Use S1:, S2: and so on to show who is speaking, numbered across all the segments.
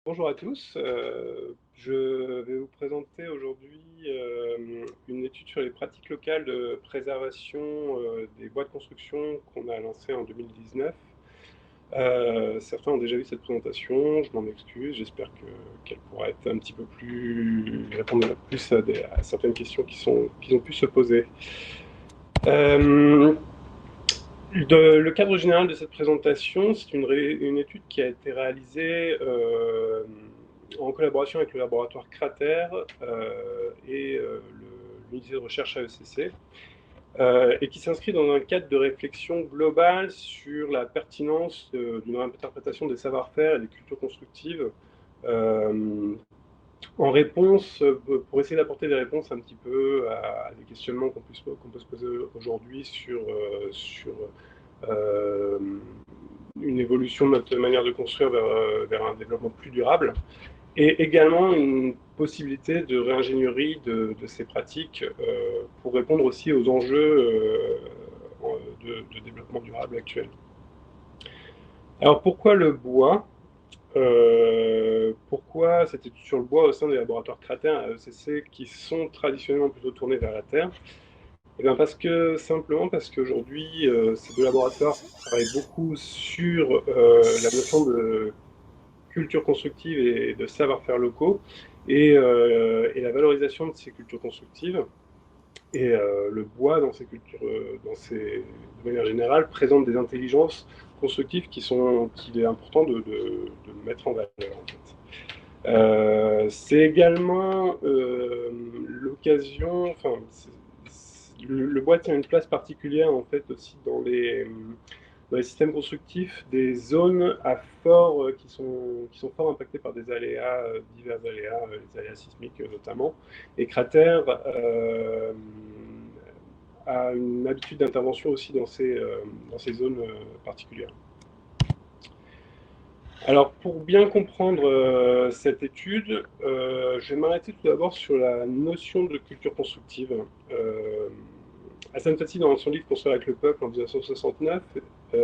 S1: Bonjour à tous, je vais vous présenter aujourd'hui une étude sur les pratiques locales de préservation des bois de construction qu'on a lancée en 2019. Certains ont déjà vu cette présentation, je m'en excuse, j'espère qu'elle pourra être un petit peu plus, répondre plus à certaines questions qui ont pu se poser. Le cadre général de cette présentation, c'est une étude qui a été réalisée en collaboration avec le laboratoire Crater et l'unité de recherche AECC, et qui s'inscrit dans un cadre de réflexion globale sur la pertinence d'une interprétation des savoir-faire et des cultures constructives en réponse, pour essayer d'apporter des réponses un petit peu à des questionnements qu'on peut se poser aujourd'hui sur une évolution de notre manière de construire vers un développement plus durable, et également une possibilité de réingénierie de ces pratiques pour répondre aussi aux enjeux de développement durable actuels. Alors pourquoi le bois pourquoi cette étude sur le bois au sein des laboratoires Crater à ECC qui sont traditionnellement plutôt tournés vers la terre? Eh bien simplement parce qu'aujourd'hui, ces deux laboratoires travaillent beaucoup sur la notion de culture constructive et de savoir-faire locaux et la valorisation de ces cultures constructives. Et le bois, de manière générale, présente des intelligences constructives qu'il est important de mettre en valeur, en fait. C'est également l'occasion, enfin, le bois tient une place particulière en fait aussi dans les systèmes constructifs des zones à fort, qui sont fort impactées par des aléas, divers aléas, les aléas sismiques notamment. Et Crater a une habitude d'intervention aussi dans ces zones particulières. Alors, pour bien comprendre cette étude, je vais m'arrêter tout d'abord sur la notion de culture constructive. Hassan Tati, dans son livre Construire avec le peuple en 1969,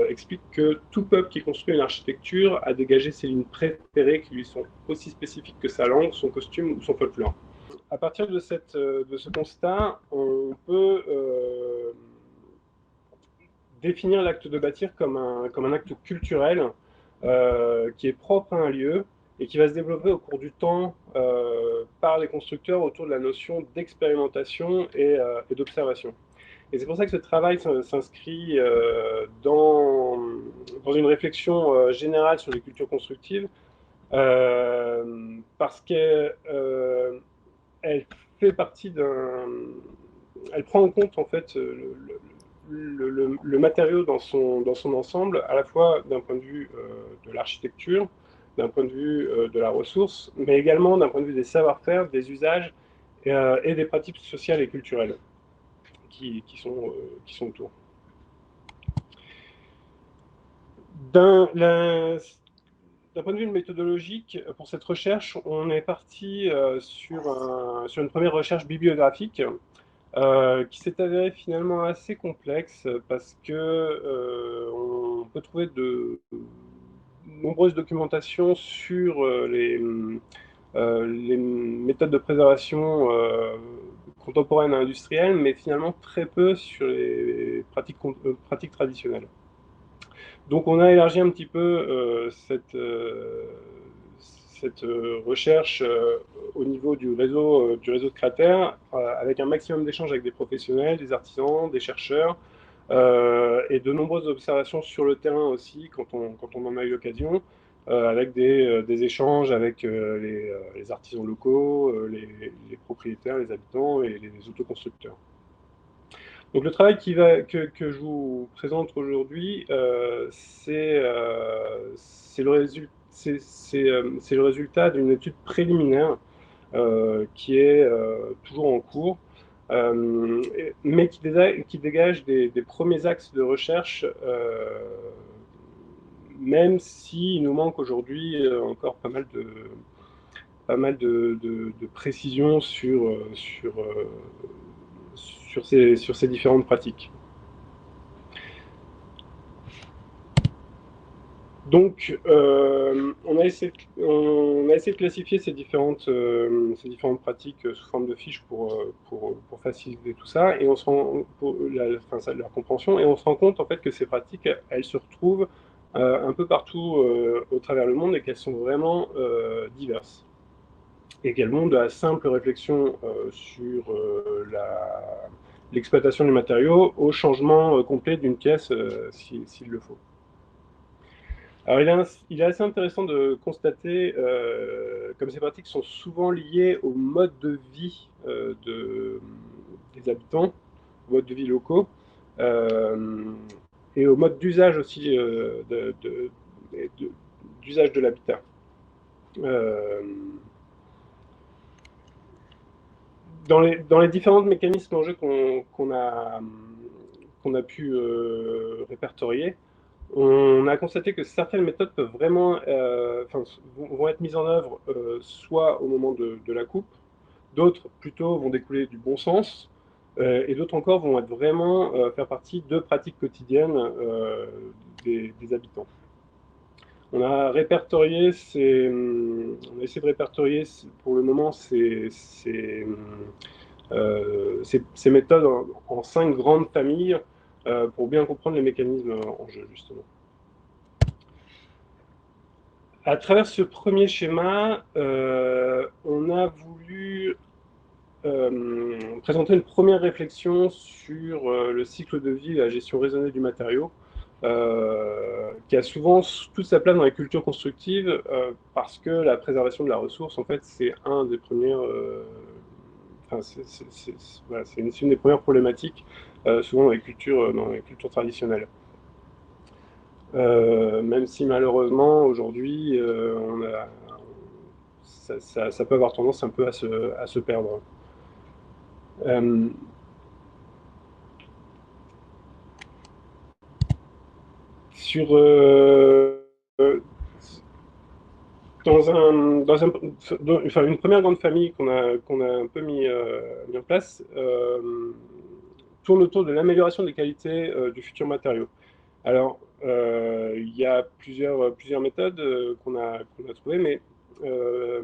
S1: explique que tout peuple qui construit une architecture a dégagé ses lignes préférées qui lui sont aussi spécifiques que sa langue, son costume ou son folklore. À partir de ce constat, on peut définir l'acte de bâtir comme un acte culturel qui est propre à un lieu et qui va se développer au cours du temps par les constructeurs autour de la notion d'expérimentation et d'observation. Et c'est pour ça que ce travail s'inscrit dans une réflexion générale sur les cultures constructives, parce qu'elle fait partie elle prend en compte en fait le matériau dans son ensemble, à la fois d'un point de vue de l'architecture, d'un point de vue de la ressource, mais également d'un point de vue des savoir-faire, des usages et des pratiques sociales et culturelles qui sont autour. D'un point de vue méthodologique, pour cette recherche, on est parti sur une première recherche bibliographique qui s'est avérée finalement assez complexe parce que on peut trouver de nombreuses documentations sur les méthodes de préservation contemporaines et industrielles, mais finalement très peu sur les pratiques traditionnelles. Donc on a élargi un petit peu cette recherche au niveau du réseau de Crater, avec un maximum d'échanges avec des professionnels, des artisans, des chercheurs, et de nombreuses observations sur le terrain aussi, quand on en a eu l'occasion, avec des échanges avec les artisans locaux, les propriétaires, les habitants et les autoconstructeurs. Donc le travail que je vous présente aujourd'hui, c'est le résultat d'une étude préliminaire qui est toujours en cours, mais qui dégage des premiers axes de recherche, même s'il nous manque aujourd'hui encore pas mal de précisions sur ces différentes pratiques. Donc, on a essayé de classifier ces différentes pratiques sous forme de fiches pour faciliter tout ça, et on se rend, pour leur compréhension, et on se rend compte en fait que ces pratiques, elles se retrouvent un peu partout au travers le monde, et qu'elles sont vraiment diverses. Et qu'elles vont de la simple réflexion sur l'exploitation du matériau au changement complet d'une pièce s'il le faut. Alors, il est assez intéressant de constater, comme ces pratiques sont souvent liées au mode de vie des habitants, au mode de vie locaux, euh, et au mode d'usage aussi d'usage de l'habitat. Euh, dans les différents mécanismes en jeu qu'on a pu répertorier, on a constaté que certaines méthodes peuvent vraiment, vont être mises en œuvre soit au moment de la coupe, d'autres plutôt vont découler du bon sens, et d'autres encore vont être vraiment faire partie de pratiques quotidiennes des habitants. On a répertorié on a essayé de répertorier pour le moment ces méthodes en 5 grandes familles pour bien comprendre les mécanismes en jeu, justement. À travers ce premier schéma, on a voulu présenter une première réflexion sur le cycle de vie et la gestion raisonnée du matériau, qui a souvent toute sa place dans les cultures constructives, parce que la préservation de la ressource, en fait, c'est un des premières, enfin, voilà, c'est une des premières problématiques, souvent dans les cultures traditionnelles. Même si malheureusement aujourd'hui, ça peut avoir tendance un peu à se perdre. Euh, sur enfin, une première grande famille qu'on a un peu mis en place tourne autour de l'amélioration des qualités du futur matériau. Alors, il y a plusieurs méthodes qu'on a trouvées, mais euh,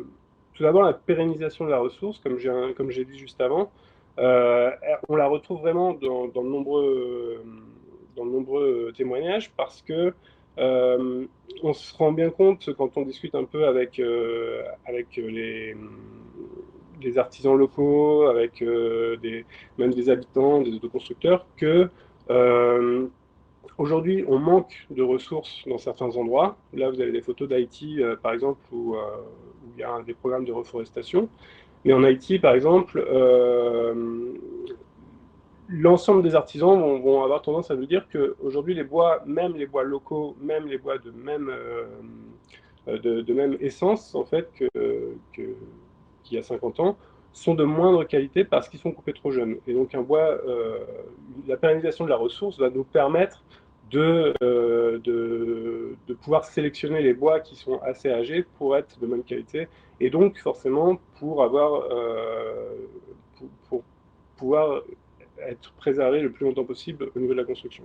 S1: tout d'abord, la pérennisation de la ressource, comme j'ai dit juste avant, euh, on la retrouve vraiment dans de nombreux témoignages parce que on se rend bien compte quand on discute un peu avec les artisans locaux, avec même des habitants, des autoconstructeurs, que aujourd'hui, on manque de ressources dans certains endroits. Là, vous avez des photos d'Haïti, par exemple, où il y a des programmes de reforestation. Mais en Haïti, par exemple, l'ensemble des artisans vont avoir tendance à nous dire qu'aujourd'hui, les bois, même les bois locaux, même les bois de même essence, en fait, qu'il y a 50 ans, sont de moindre qualité parce qu'ils sont coupés trop jeunes. Et donc, la pérennisation de la ressource va nous permettre de pouvoir sélectionner les bois qui sont assez âgés pour être de bonne qualité et donc forcément pour pouvoir être préservé le plus longtemps possible au niveau de la construction.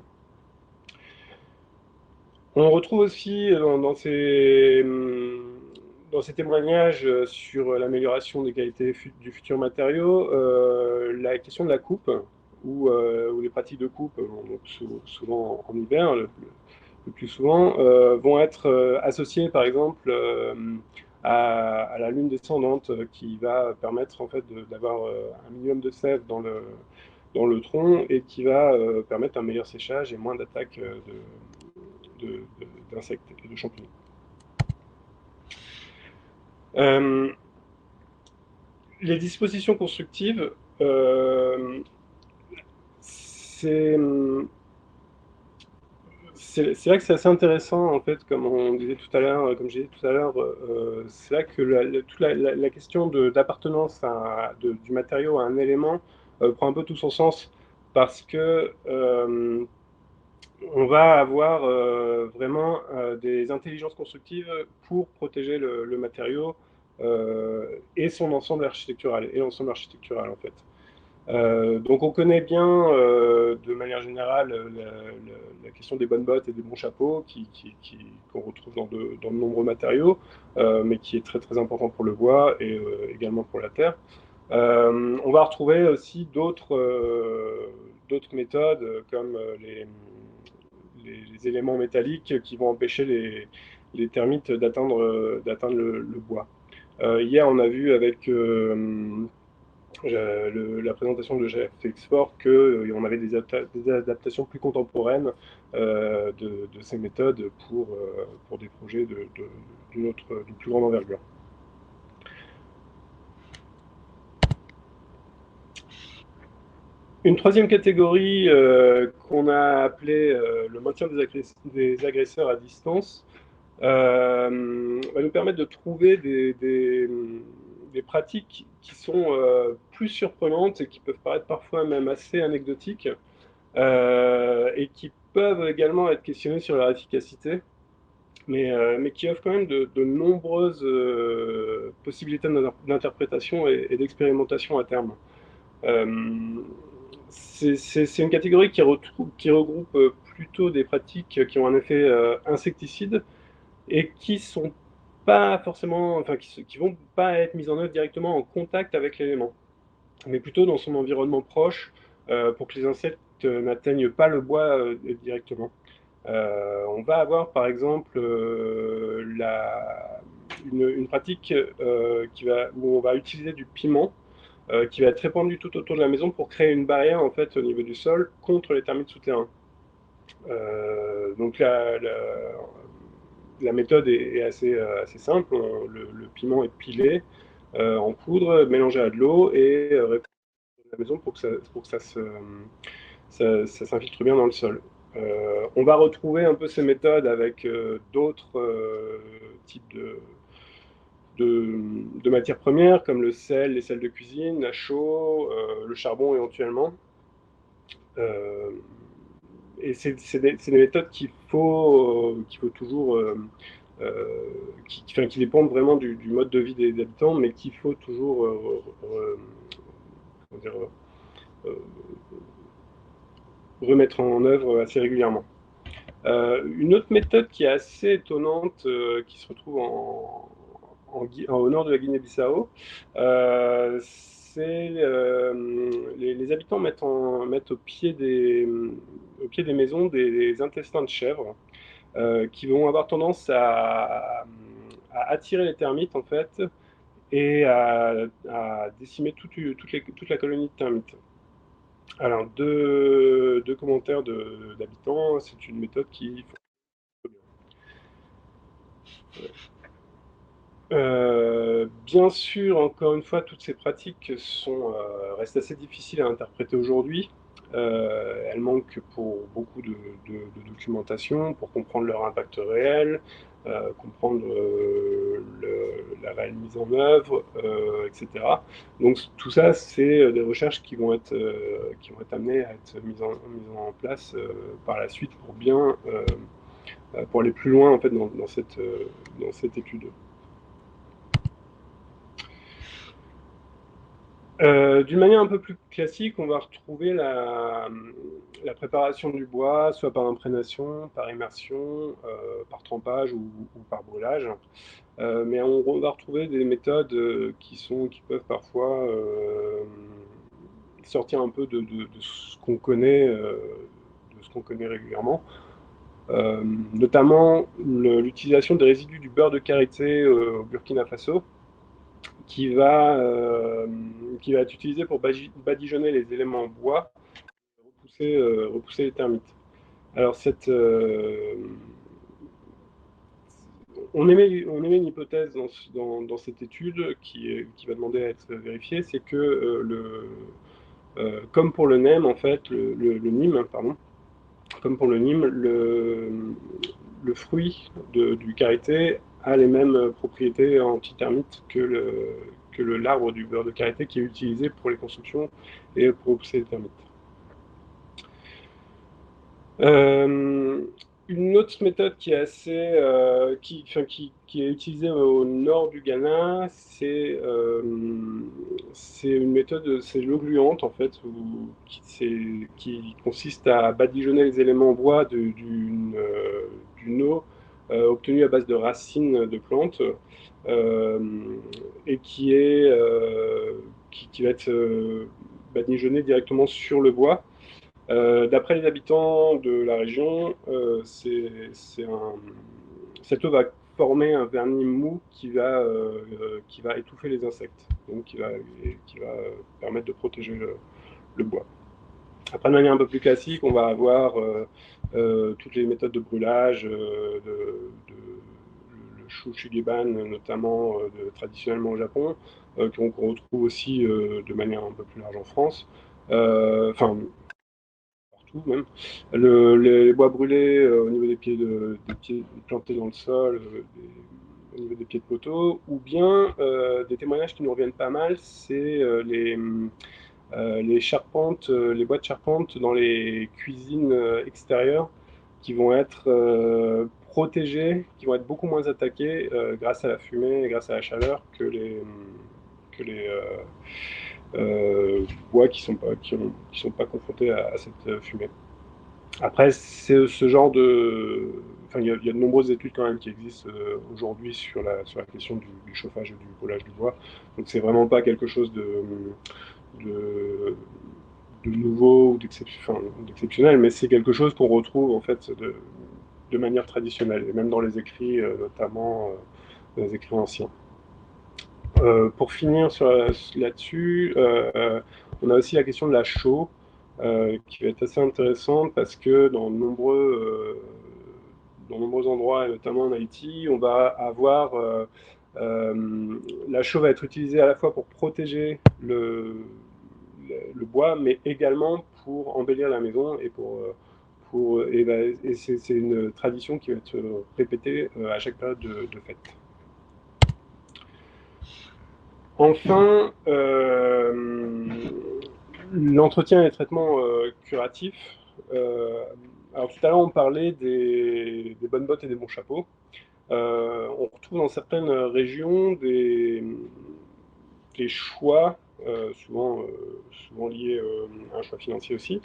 S1: On retrouve aussi dans ces témoignages sur l'amélioration des qualités du futur matériau, la question de la coupe, ou les pratiques de coupe, donc souvent en hiver, le plus souvent, vont être associées par exemple à la lune descendante qui va permettre en fait d'avoir un minimum de sève dans le tronc et qui va permettre un meilleur séchage et moins d'attaques d'insectes et de champignons. Euh, les dispositions constructives, c'est c'est là que c'est assez intéressant en fait, comme on disait tout à l'heure, comme j'ai dit tout à l'heure, c'est là que toute la question d'appartenance du matériau à un élément prend un peu tout son sens parce que on va avoir vraiment des intelligences constructives pour protéger le matériau et son ensemble architectural, et l'ensemble architectural en fait. Donc on connaît bien, de manière générale, la question des bonnes bottes et des bons chapeaux qu'on retrouve dans de nombreux matériaux, mais qui est très très important pour le bois et également pour la terre. On va retrouver aussi d'autres méthodes comme les éléments métalliques qui vont empêcher les termites d'atteindre le bois. Hier, on a vu avec la présentation de GFX Sport qu'on avait des adaptations plus contemporaines de ces méthodes pour des projets d'une plus grande envergure. Une troisième catégorie qu'on a appelée le maintien des agresseurs à distance va nous permettre de trouver des pratiques qui sont plus surprenantes et qui peuvent paraître parfois même assez anecdotiques et qui peuvent également être questionnées sur leur efficacité, mais qui offrent quand même de nombreuses possibilités d'interprétation et d'expérimentation à terme. Euh, c'est une catégorie qui regroupe plutôt des pratiques qui ont un effet insecticide et qui sont pas forcément, enfin, qui vont pas être mises en œuvre directement en contact avec l'élément, mais plutôt dans son environnement proche pour que les insectes n'atteignent pas le bois directement. On va avoir par exemple une pratique où on va utiliser du piment qui va être répandu tout autour de la maison pour créer une barrière en fait au niveau du sol contre les termites souterrains. Donc la méthode est assez simple. Le piment est pilé en poudre, mélangé à de l'eau et répandu dans la maison pour que ça s'infiltre bien dans le sol. On va retrouver un peu ces méthodes avec d'autres types de matières premières comme le sel, les sels de cuisine, la chaux, le charbon éventuellement. Euh, et c'est des méthodes qu'il faut toujours, enfin, qui dépendent vraiment du mode de vie des habitants, mais qu'il faut toujours comment dire, euh, remettre en œuvre assez régulièrement. Une autre méthode qui est assez étonnante, qui se retrouve au nord de la Guinée-Bissau, c'est les habitants mettent au pied des maisons des intestins de chèvre qui vont avoir tendance à attirer les termites en fait et à décimer toute la colonie de termites. Alors, deux commentaires d'habitants, c'est une méthode qui bien sûr, encore une fois, toutes ces pratiques restent assez difficiles à interpréter aujourd'hui. Elles manquent pour beaucoup de documentation, pour comprendre leur impact réel, comprendre la réelle mise en œuvre, etc. Donc tout ça, c'est des recherches qui vont être amenées à être mises en place par la suite pour aller plus loin en fait, dans cette étude. D'une manière un peu plus classique, on va retrouver la préparation du bois, soit par imprégnation, par immersion, par trempage ou par brûlage. Mais on va retrouver des méthodes qui peuvent parfois sortir un peu de ce qu'on connaît, régulièrement. Notamment l'utilisation des résidus du beurre de karité au Burkina Faso, qui va, euh, qui va être utilisé pour badigeonner les éléments en bois et repousser les termites. Alors, on émet une hypothèse dans cette étude qui va demander à être vérifiée, c'est que comme pour le NEM, en fait, le NIM, pardon, comme pour le NIM, le fruit du karité a les mêmes propriétés anti-termites que l'arbre du beurre de karité qui est utilisé pour les constructions et pour repousser les termites. Euh, une autre méthode qui est qui est utilisée au nord du Ghana, c'est une méthode, c'est l'eau gluante en fait, qui consiste à badigeonner les éléments en bois d'une eau obtenue à base de racines de plantes euh, et qui va être badigeonnée directement sur le bois. D'après les habitants de la région, cette eau va former un vernis mou qui va étouffer les insectes, donc qui va permettre de protéger le bois. Après, de manière un peu plus classique, on va avoir toutes les méthodes de brûlage, le shushigeban notamment traditionnellement au Japon, qu'on retrouve aussi de manière un peu plus large en France. Enfin, partout même. Les bois brûlés au niveau des pieds plantés dans le sol, au niveau des pieds de poteau, ou bien des témoignages qui nous reviennent pas mal, c'est les charpentes, les bois de charpente dans les cuisines extérieures qui vont être protégées, qui vont être beaucoup moins attaquées grâce à la fumée et grâce à la chaleur que les bois qui sont pas confrontés à cette fumée. Après, c'est ce genre de. Enfin, il y a de nombreuses études quand même qui existent aujourd'hui sur la question du chauffage et du brûlage du bois. Donc, c'est vraiment pas quelque chose de, de nouveau ou d'exceptionnel, mais c'est quelque chose qu'on retrouve en fait de manière traditionnelle, et même dans les écrits, notamment dans les écrits anciens. Pour finir là-dessus, on a aussi la question de la chaux, qui va être assez intéressante parce que dans nombreux endroits, et notamment en Haïti, on va avoir la chaux va être utilisée à la fois pour protéger le bois, mais également pour embellir la maison et c'est une tradition qui va être répétée à chaque période de fête. Enfin, l'entretien et les traitements curatifs. Alors tout à l'heure, on parlait des bonnes bottes et des bons chapeaux. On retrouve dans certaines régions des choix, souvent liés à un choix financier aussi,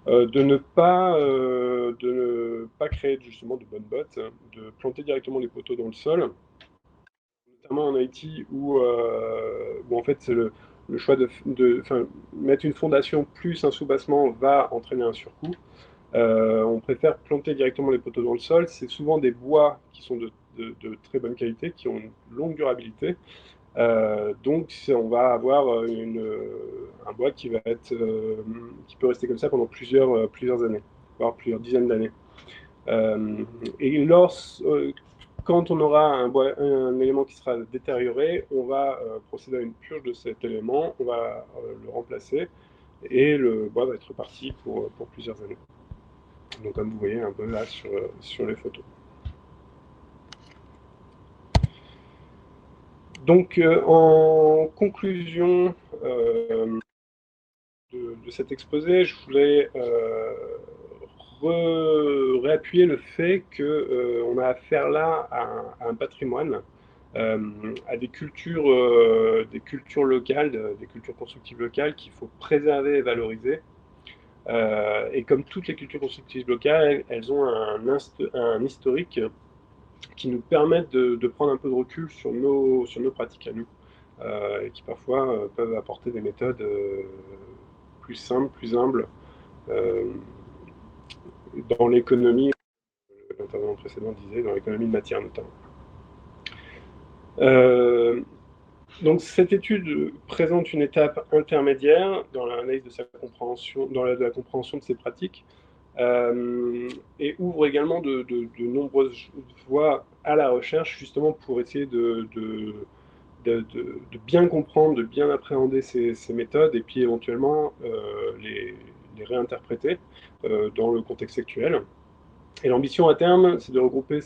S1: de ne pas créer justement de bonnes bottes, de planter directement les poteaux dans le sol, notamment en Haïti où en fait c'est le choix enfin, mettre une fondation plus un soubassement va entraîner un surcoût. On préfère planter directement les poteaux dans le sol. C'est souvent des bois qui sont de très bonne qualité, qui ont une longue durabilité. Donc on va avoir un bois qui peut rester comme ça pendant plusieurs années, voire plusieurs dizaines d'années. Et quand on aura un élément qui sera détérioré, on va procéder à une purge de cet élément, on va le remplacer et le bois va être reparti pour plusieurs années. Donc comme vous voyez un peu là sur les photos. Donc en conclusion de cet exposé, je voulais réappuyer le fait qu'on a affaire là à un patrimoine, à des cultures locales, des cultures constructives locales qu'il faut préserver et valoriser. Et comme toutes les cultures constructives locales, elles ont un historique qui nous permettent de prendre un peu de recul sur nos pratiques à nous, et qui parfois peuvent apporter des méthodes plus simples, plus humbles, euh, dans l'économie, l'intervenant précédent disait, dans l'économie de matière notamment. Euh, donc cette étude présente une étape intermédiaire dans l'analyse de sa compréhension, de la compréhension de ces pratiques, et ouvre également de nombreuses voies à la recherche, justement pour essayer de bien comprendre, de bien appréhender ces méthodes et puis éventuellement les réinterpréter dans le contexte actuel. Et l'ambition à terme, c'est de regrouper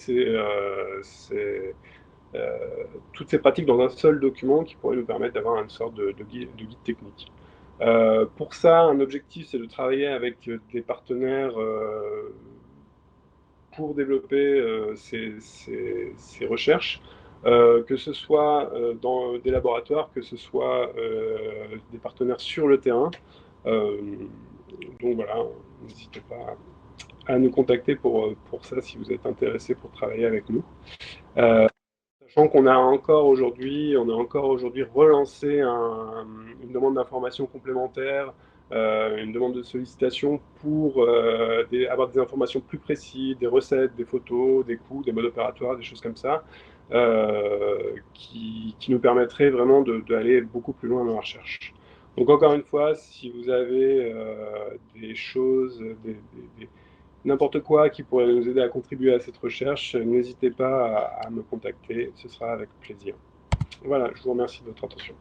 S1: toutes ces pratiques dans un seul document qui pourrait nous permettre d'avoir une sorte de guide technique. Pour ça, un objectif, c'est de travailler avec des partenaires pour développer ces recherches. que ce soit dans des laboratoires, que ce soit des partenaires sur le terrain. Euh, donc voilà, n'hésitez pas à nous contacter pour ça si vous êtes intéressé pour travailler avec nous. Sachant qu'on a encore aujourd'hui, on a encore aujourd'hui relancé une demande d'information complémentaire, une demande de sollicitation pour avoir des informations plus précises, des recettes, des photos, des coûts, des modes opératoires, des choses comme ça, qui nous permettraient vraiment d'aller beaucoup plus loin dans la recherche. Donc encore une fois, si vous avez des choses, n'importe quoi qui pourrait nous aider à contribuer à cette recherche, n'hésitez pas à me contacter, ce sera avec plaisir. Voilà, je vous remercie de votre attention.